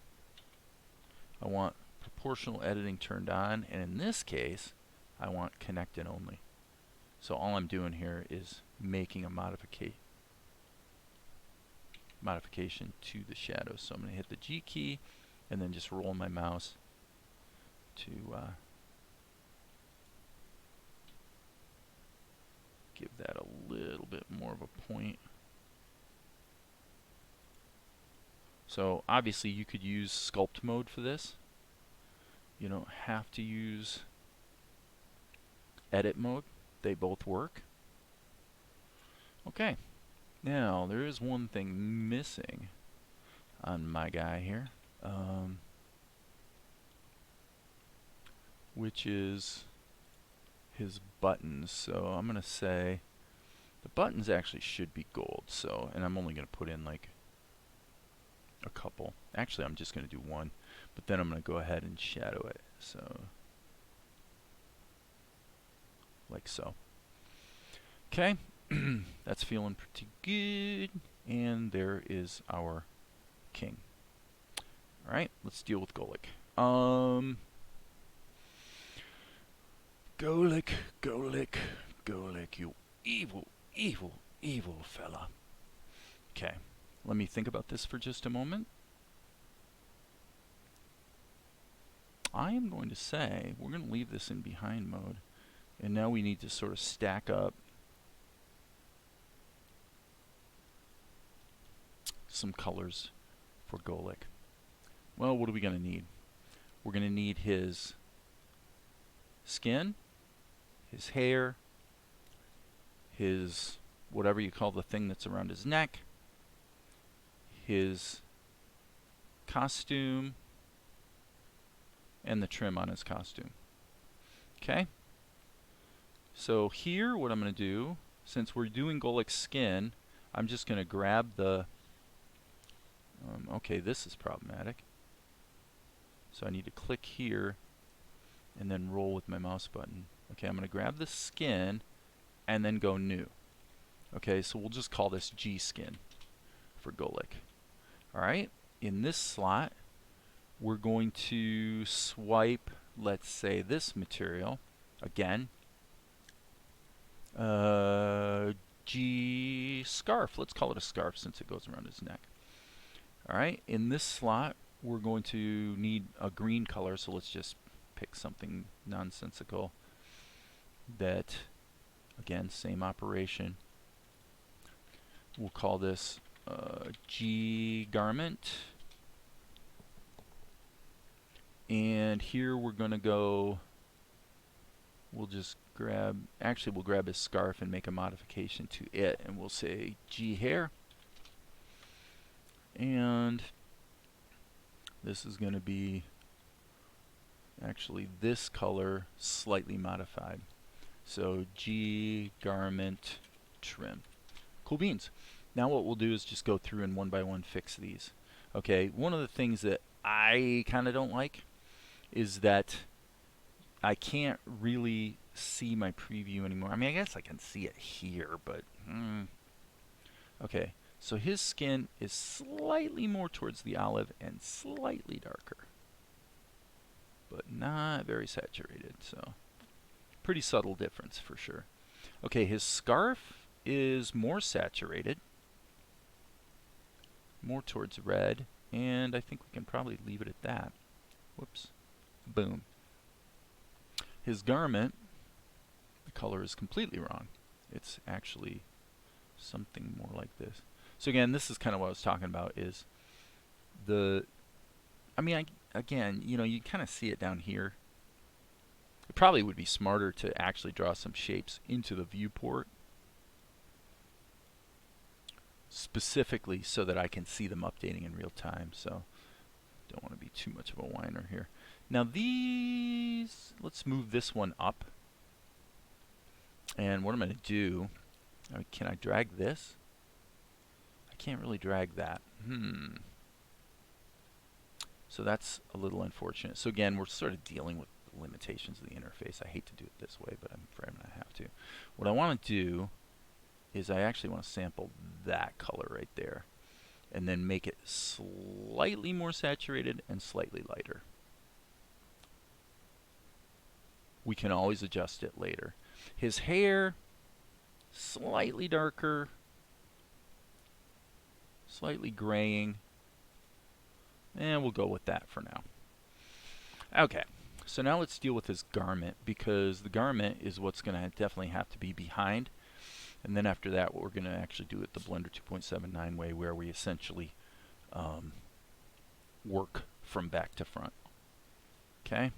I want proportional editing turned on, and in this case, I want connected only. So all I'm doing here is making a modification to the shadows. So I'm going to hit the G key and then just roll my mouse to give that a little bit more of a point. So obviously you could use sculpt mode for this. You don't have to use edit mode. They both work. Okay. Now there is one thing missing on my guy here, which is his buttons. So I'm going to say the buttons actually should be gold. So, and I'm only going to put in like a couple. Actually, I'm just going to do one, but then I'm going to go ahead and shadow it. So, like so. Okay, that's feeling pretty good. And there is our king. All right, let's deal with Golek. Golik, Golik, Golik, you evil, evil, evil fella. Okay, let me think about this for just a moment. I am going to say we're going to leave this in behind mode, and now we need to sort of stack up some colors for Golik. Well, what are we going to need? We're going to need his skin, his hair, his whatever you call the thing that's around his neck, his costume, and the trim on his costume. Okay? So here, what I'm going to do, since we're doing Golik's skin, I'm just going to grab the... okay, this is problematic. So I need to click here and then roll with my mouse button. Okay, I'm going to grab the skin and then go new. Okay, so we'll just call this G skin for Golik. Alright, in this slot, we're going to swipe, let's say, this material. Again, G scarf. Let's call it a scarf since it goes around his neck. Alright, in this slot, we're going to need a green color, so let's just pick something nonsensical that, again, same operation. We'll call this G garment. And here we're going to go, we'll just grab, actually we'll grab his scarf and make a modification to it, and we'll say G hair. And this is going to be actually this color slightly modified. So G garment trim. Cool beans. Now what we'll do is just go through and one by one fix these. Okay, one of the things that I kind of don't like is that I can't really see my preview anymore. I mean, I guess I can see it here, but okay. So his skin is slightly more towards the olive and slightly darker, but not very saturated, so pretty subtle difference for sure. Okay, his scarf is more saturated, more towards red, and I think we can probably leave it at that. Whoops. Boom. His garment, the color is completely wrong. It's actually something more like this. So again, this is kind of what I was talking about, is the, I mean, again, you know, you kind of see it down here. It probably would be smarter to actually draw some shapes into the viewport, specifically so that I can see them updating in real time. So don't want to be too much of a whiner here. Now these, let's move this one up. And what I'm going to do, can I drag this? I can't really drag that. So that's a little unfortunate. So again, we're sort of dealing with the limitations of the interface. I hate to do it this way, but I'm afraid I'm going to have to. What I want to do is I actually want to sample that color right there and then make it slightly more saturated and slightly lighter. We can always adjust it later. His hair, slightly darker, slightly graying, and we'll go with that for now. Okay, so now let's deal with his garment, because the garment is what's going to definitely have to be behind. And then after that, what we're going to actually do it the Blender 2.79 way, where we essentially work from back to front. Okay?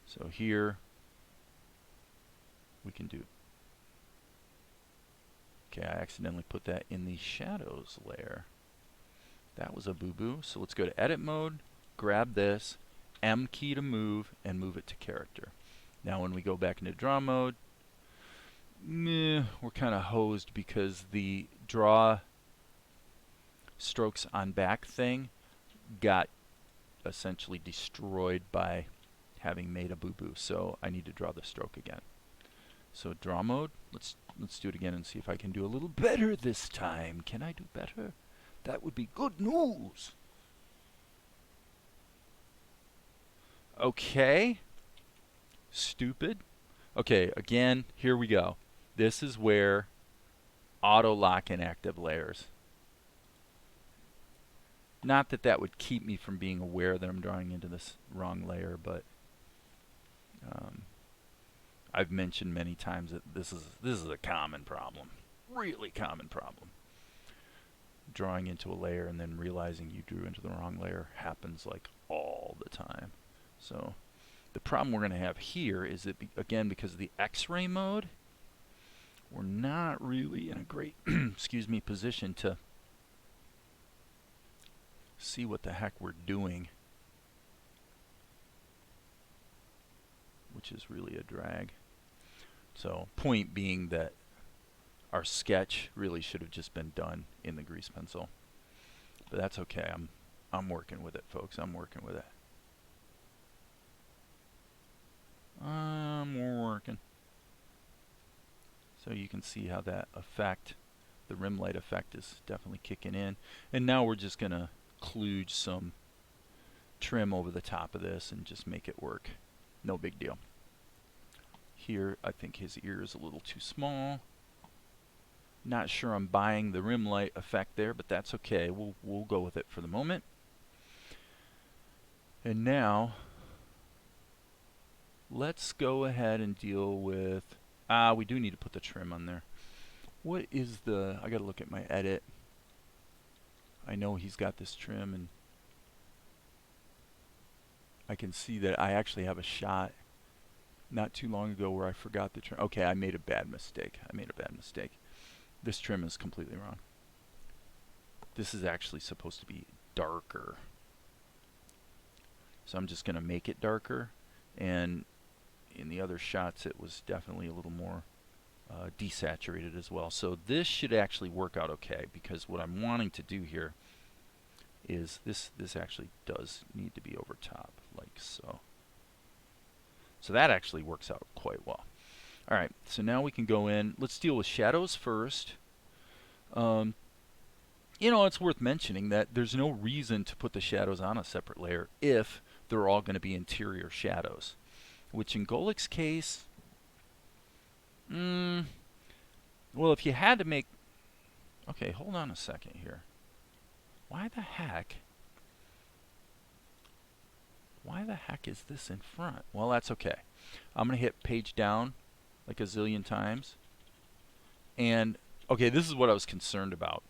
So here, we can do... Okay, I accidentally put that in the shadows layer. That was a boo-boo. So let's go to edit mode, grab this, M key to move, and move it to character. Now when we go back into draw mode, we're kind of hosed because the draw strokes on back thing got essentially destroyed by having made a boo-boo. So I need to draw the stroke again. So draw mode, let's do it again and see if I can do a little better this time. Can I do better? That would be good news. Okay. stupid. Okay, again, here we go. This is where auto lock inactive layers. Not that that would keep me from being aware that I'm drawing into this wrong layer, but I've mentioned many times that this is a common problem, really common problem. Drawing into a layer and then realizing you drew into the wrong layer happens like all the time. So the problem we're going to have here is that, again, because of the X-ray mode, we're not really in a great excuse me, position to see what the heck we're doing, which is really a drag. So point being that our sketch really should have just been done in the grease pencil, but that's okay. I'm working with it, folks. I'm working with it. I'm working. So you can see how that effect, the rim light effect, is definitely kicking in. And now we're just gonna kludge some trim over the top of this and just make it work. No big deal. Here, I think his ear is a little too small. Not sure I'm buying the rim light effect there, but that's okay. We'll go with it for the moment. And now, let's go ahead and deal with, we do need to put the trim on there. What is the, I gotta look at my edit. I know he's got this trim, and I can see that I actually have a shot not too long ago where I forgot the trim. Okay, I made a bad mistake. This trim is completely wrong. This is actually supposed to be darker. So I'm just going to make it darker, and in the other shots it was definitely a little more desaturated as well. So this should actually work out okay, because what I'm wanting to do here is this actually does need to be over top, like so. So that actually works out quite well. Alright, so now we can go in. Let's deal with shadows first. You know, it's worth mentioning that there's no reason to put the shadows on a separate layer if they're all going to be interior shadows. Which in Golik's case, well, if you had to make... Okay, hold on a second here. Why the heck is this in front? Well, that's okay. I'm going to hit page down like a zillion times. And, okay, this is what I was concerned about.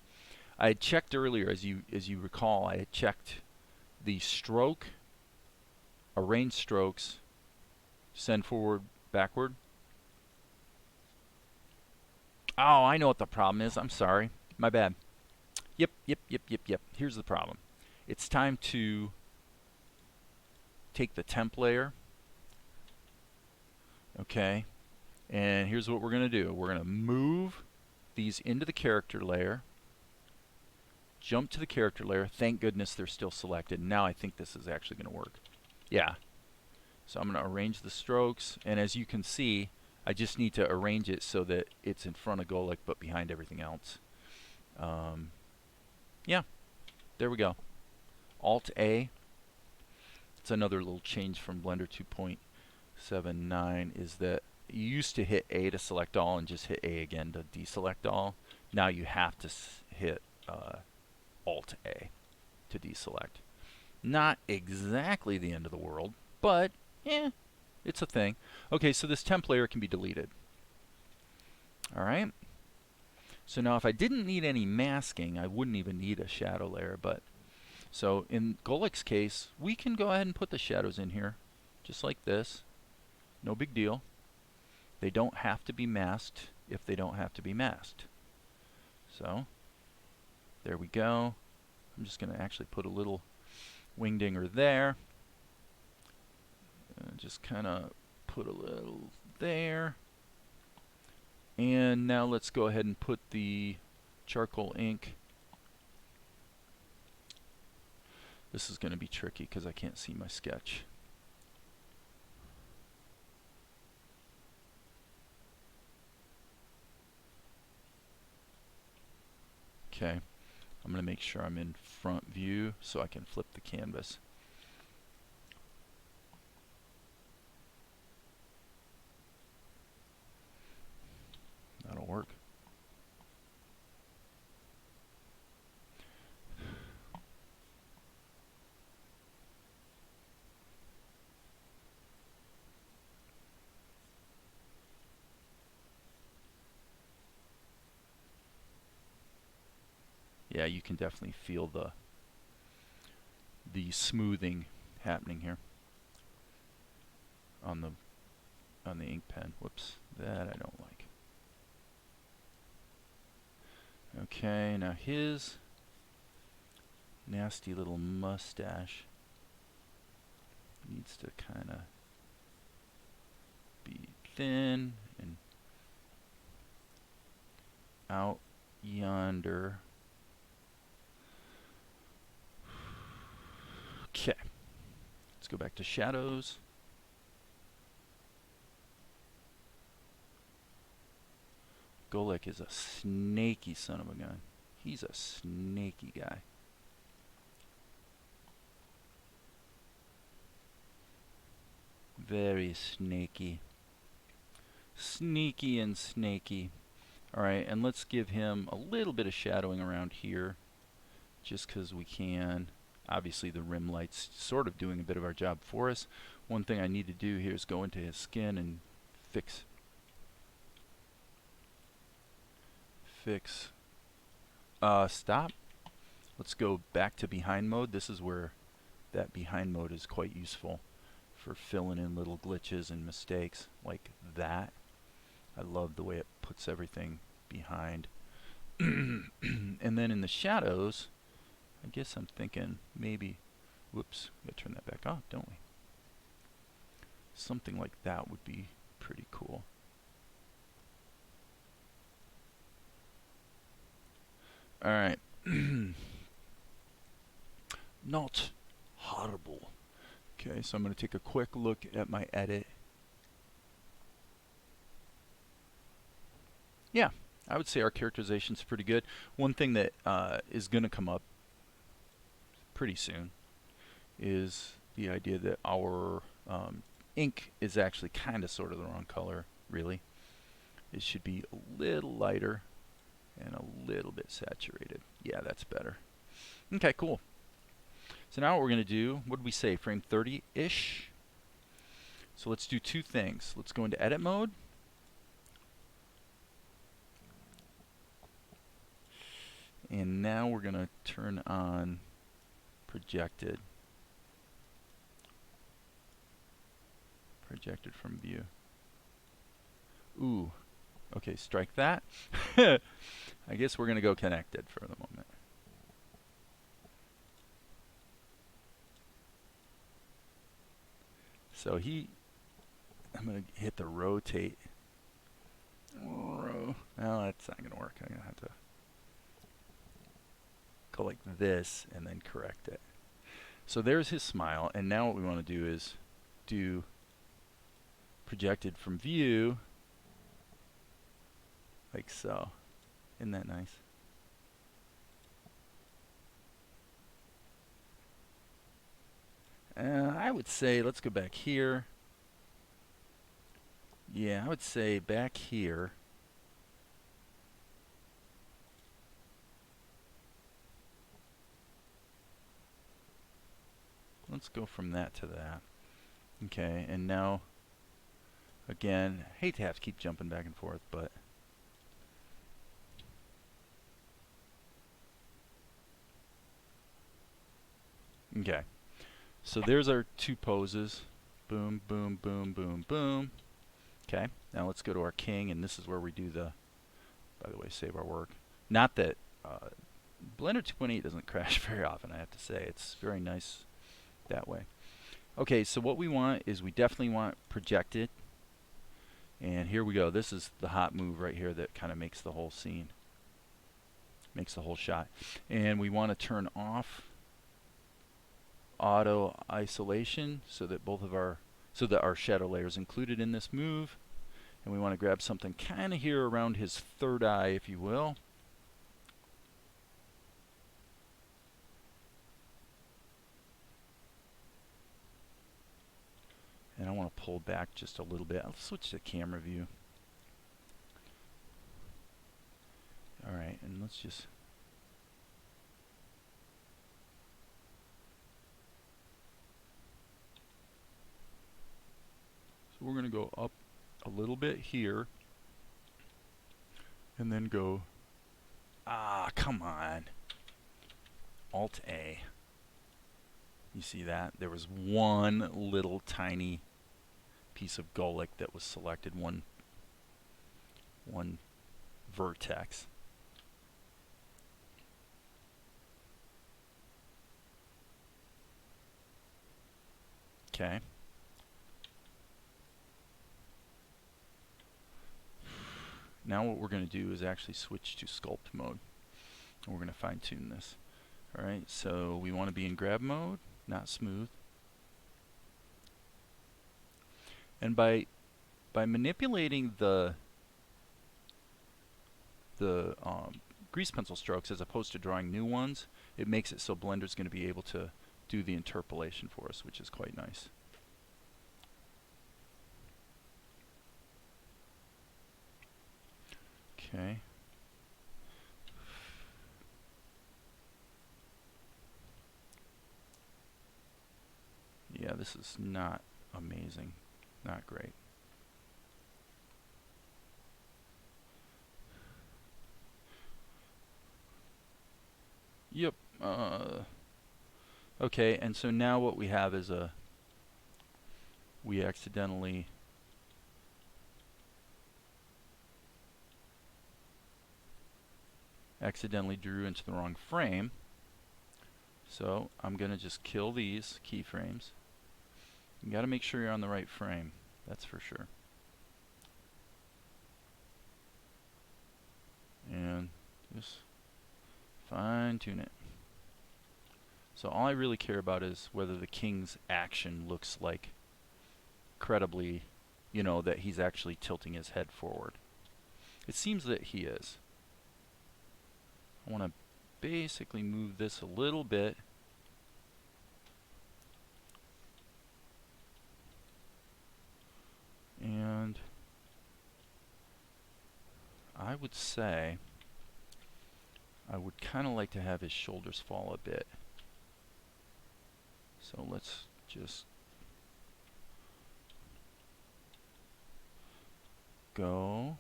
I had checked earlier, as you recall, I had checked the stroke, arrange strokes, send forward, backward. Oh, I know what the problem is. I'm sorry. My bad. Yep. Here's the problem. It's time to take the temp layer. Okay. And here's what we're going to do. We're going to move these into the character layer. Jump to the character layer. Thank goodness they're still selected. Now I think this is actually going to work. Yeah. So I'm going to arrange the strokes. And as you can see, I just need to arrange it so that it's in front of Golik but behind everything else. Yeah. There we go. Alt-A. It's another little change from Blender 2.79 is that you used to hit A to select all and just hit A again to deselect all. Now you have to hit Alt-A to deselect. Not exactly the end of the world, but yeah, it's a thing. Okay, so this temp layer can be deleted. Alright. So now if I didn't need any masking, I wouldn't even need a shadow layer, but so in Golik's case, we can go ahead and put the shadows in here, just like this. No big deal. They don't have to be masked if they don't have to be masked. So, there we go. I'm just going to actually put a little wingdinger there. Just kind of put a little there. And now let's go ahead and put the charcoal ink. This is going to be tricky because I can't see my sketch. Okay, I'm going to make sure I'm in front view so I can flip the canvas. Yeah, you can definitely feel the smoothing happening here on the ink pen. Whoops, that I don't like. Okay, now his nasty little mustache needs to kind of be thin and out yonder. Okay, let's go back to shadows. Golek is a snaky son of a gun. He's a snaky guy. Very snaky. Sneaky and snaky. Alright, and let's give him a little bit of shadowing around here, just because we can. Obviously the rim light's sort of doing a bit of our job for us. One thing I need to do here is go into his skin and fix stop. Let's go back to behind mode. This is where that behind mode is quite useful for filling in little glitches and mistakes like that. I love the way it puts everything behind. And then in the shadows, I guess I'm thinking maybe, whoops, we gotta turn that back off, don't we? Something like that would be pretty cool. Alright. Not horrible. Okay, so I'm going to take a quick look at my edit. Yeah, I would say our characterization's pretty good. One thing that is going to come up pretty soon is the idea that our ink is actually kind of sort of the wrong color, really. It should be a little lighter and a little bit saturated. Yeah, that's better. Okay, cool. So now what we're going to do, what did we say, frame 30-ish? So let's do two things. Let's go into edit mode. And now we're going to turn on projected. Projected from view. Ooh. Okay, strike that. I guess we're going to go connected for the moment. So I'm going to hit the rotate. No, that's not going to work. I'm going to have to go like this and then correct it. So there's his smile, and now what we want to do is do projected from view, like so. Isn't that nice? I would say, let's go back here. Yeah, I would say back here. Let's go from that to that. Okay, and now, again, hate to have to keep jumping back and forth, but okay. So there's our two poses. Boom, boom, boom, boom, boom. Okay, now let's go to our king, and this is where we do the, by the way, save our work. Not that Blender 2.8 doesn't crash very often, I have to say. It's very nice that way. Okay, so what we want is we definitely want projected. And here we go. This is the hot move right here that kind of makes the whole scene, makes the whole shot. And we want to turn off auto isolation so that our shadow layer is included in this move. And we want to grab something kind of here around his third eye, if you will. And I want to pull back just a little bit. I'll switch to camera view. Alright, and let's just... So we're going to go up a little bit here. And then go... Ah, come on. Alt A. You see that? There was one little tiny piece of Golic that was selected, one vertex. Okay. Now what we're going to do is actually switch to sculpt mode. And we're going to fine tune this. Alright, so we want to be in grab mode, not smooth. And by manipulating the grease pencil strokes as opposed to drawing new ones, it makes it so Blender's going to be able to do the interpolation for us, which is quite nice. Okay. Yeah, this is not amazing. Not great. Yep. Okay, and so now what we have is we accidentally drew into the wrong frame. So I'm going to just kill these keyframes. You got to make sure you're on the right frame. That's for sure. And just fine tune it. So all I really care about is whether the king's action looks like credibly, you know, that he's actually tilting his head forward. It seems that he is. I want to basically move this a little bit. And I would say I would kind of like to have his shoulders fall a bit. So let's just go.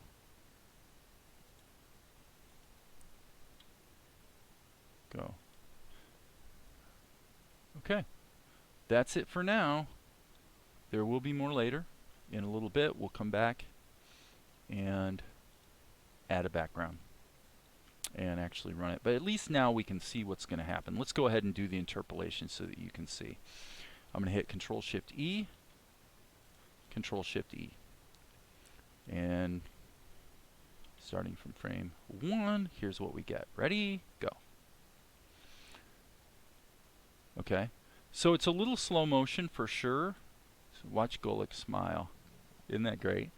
Go. Okay. That's it for now. There will be more later. In a little bit, we'll come back and add a background and actually run it. But at least now we can see what's going to happen. Let's go ahead and do the interpolation so that you can see. I'm going to hit Control-Shift-E, Control-Shift-E. And starting from frame 1, here's what we get. Ready? Go. Okay. So it's a little slow motion for sure. So watch Golic smile. Isn't that great?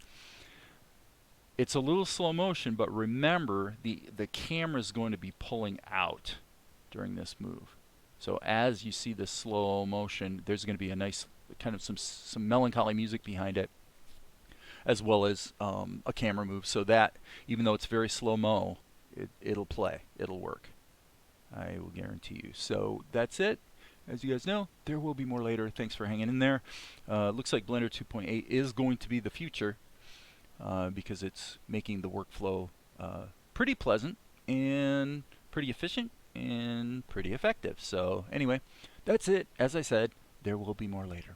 It's a little slow motion, but remember the camera is going to be pulling out during this move. So as you see this slow motion, there's going to be a nice kind of some melancholy music behind it, as well as a camera move, so that even though it's very slow-mo, it'll play, it'll work. I will guarantee you. So that's it. As you guys know, there will be more later. Thanks for hanging in there. Looks like Blender 2.8 is going to be the future because it's making the workflow pretty pleasant and pretty efficient and pretty effective. So anyway, that's it. As I said, there will be more later.